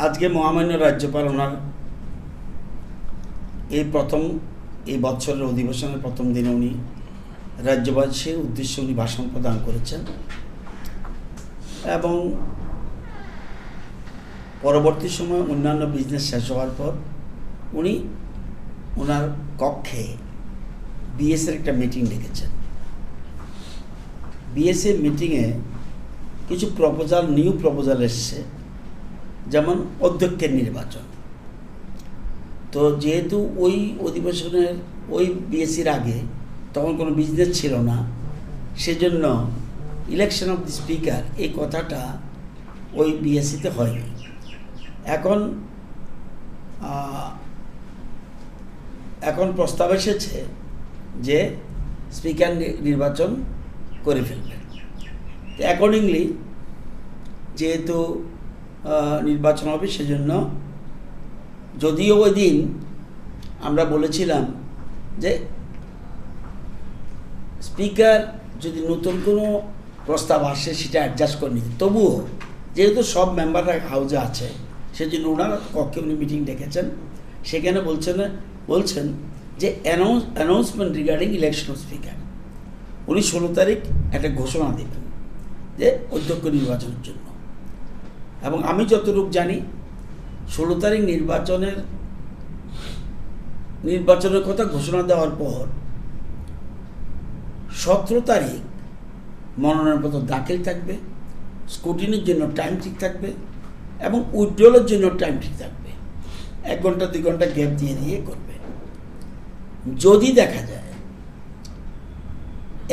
আজকে মহামান্য রাজ্যপাল ওনার এই বছরের অধিবেশনের প্রথম দিনে উনি রাজ্যবাসীর উদ্দেশ্যে উনি ভাষণ প্রদান করেছেন এবং পরবর্তী সময় অন্যান্য বিজনেস শেষ হওয়ার পর উনি ওনার কক্ষে বিএসএর একটা মিটিং ডেকেছেন। বিএসএ মিটিংয়ে কিছু নিউ প্রপোজাল এসছে, যেমন অধ্যক্ষের নির্বাচন। তো যেহেতু ওই অধিবেশনের ওই বিএসসির আগে তখন কোনো বিজনেস ছিল না, সেজন্য ইলেকশন অফ দি স্পিকার এই কথাটা ওই বিএসসিতে হয়নি। এখন প্রস্তাব এসেছে যে স্পিকার নির্বাচন করে ফেলবেন। অ্যাকর্ডিংলি যেহেতু নির্বাচন হবে, সেজন্য যদিও ওই দিন আমরা বলেছিলাম যে স্পিকার যদি নতুন কোনো প্রস্তাব আসে সেটা অ্যাডজাস্ট করে নিতে, তবুও যেহেতু সব মেম্বাররা হাউজে আছে সেজন্য ওনার কক্ষে উনি মিটিং ডেকেছেন। সেখানে বলছেন যে announcement regarding election of speaker উনি 16 তারিখ একটা ঘোষণা দেবেন যে অধ্যক্ষ নির্বাচনের জন্য। এবং আমি যতটুকু জানি 16 তারিখ নির্বাচনের কথা ঘোষণা দেওয়ার পর 17 তারিখ মনোনয়নপত্র দাখিল থাকবে, স্ক্রুটিনির জন্য টাইম ঠিক থাকবে এবং উইথড্রলের জন্য টাইম ঠিক থাকবে। 1 ঘন্টা 2 ঘন্টা গ্যাপ দিয়ে করবে। যদি দেখা যায়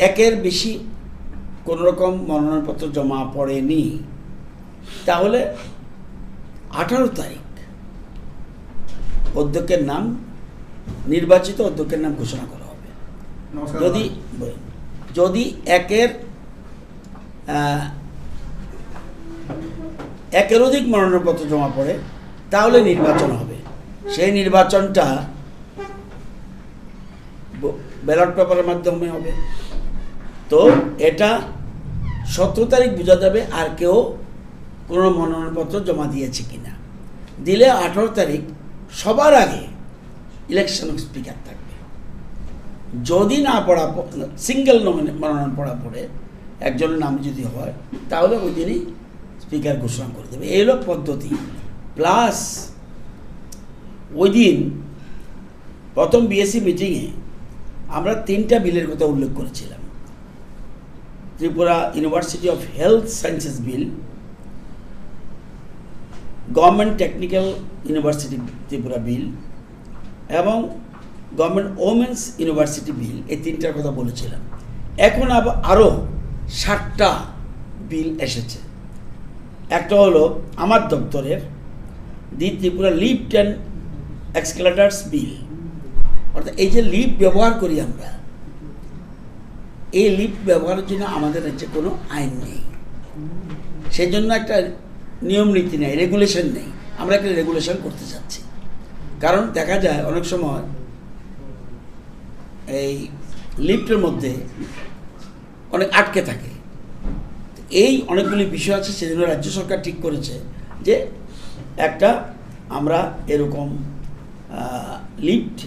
একের বেশি কোনো রকম মনোনয়নপত্র জমা পড়েনি, তাহলে 18 তারিখ নির্বাচিত অধ্যক্ষের নাম ঘোষণা করা হবে। যদি একের অধিক মনোনয়নপত্র জমা পড়ে তাহলে নির্বাচন হবে। সেই নির্বাচনটা ব্যালট পেপারের মাধ্যমে হবে। তো এটা 17 তারিখ বোঝা যাবে আর কেউ কোনো মনোনয়নপত্র জমা দিয়েছে কিনা। দিলে 18 তারিখ সবার আগে ইলেকশন অফ স্পিকার থাকবে। যদি না সিঙ্গেল মনোনয়ন পড়া পড়ে একজনের নাম যদি হয়, তাহলে ওই দিনই স্পিকার ঘোষণা করে দেবে। এই হলো পদ্ধতি। প্লাস ওই দিন প্রথম বিএসসি মিটিংয়ে আমরা 3টা বিলের কথা উল্লেখ করেছিলাম। Tripura university of health sciences bill, government technical university Tripura bill এবং গভর্নমেন্ট ওমেন্স ইউনিভার্সিটি বিল, এই 3টার কথা বলেছিলাম। এখন আরও 7টা বিল এসেছে। একটা হলো আমার দপ্তরের দি ত্রিপুরা লিফট অ্যান্ড এক্সকেলেটার্স বিল, অর্থাৎ এই যে লিফট ব্যবহার করি আমরা, এই লিফট ব্যবহারের জন্য আমাদের রাজ্যে কোনো আইন নেই, সেজন্য একটা নিয়ম নীতি নেই, রেগুলেশন নেই। আমরা একটা রেগুলেশন করতে চাচ্ছি। কারণ দেখা যায় অনেক সময় এই লিফটের মধ্যে অনেক আটকে থাকে। এই অনেকগুলি বিষয় আছে, সেজন্য রাজ্য সরকার ঠিক করেছে যে আমরা এরকম লিফট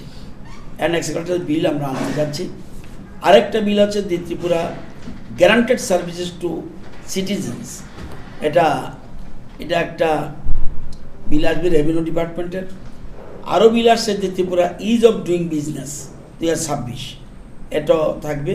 অ্যান্ড এক্সকেলেটর বিল আমরা আনতে যাচ্ছি। আরেকটা বিল আছে the Tripura guaranteed services to citizens. এটা একটা বিল আসবে রেভিনিউ ডিপার্টমেন্টের। আরও বিল আসছে the Tripura ease of doing business 2026, এটাও থাকবে।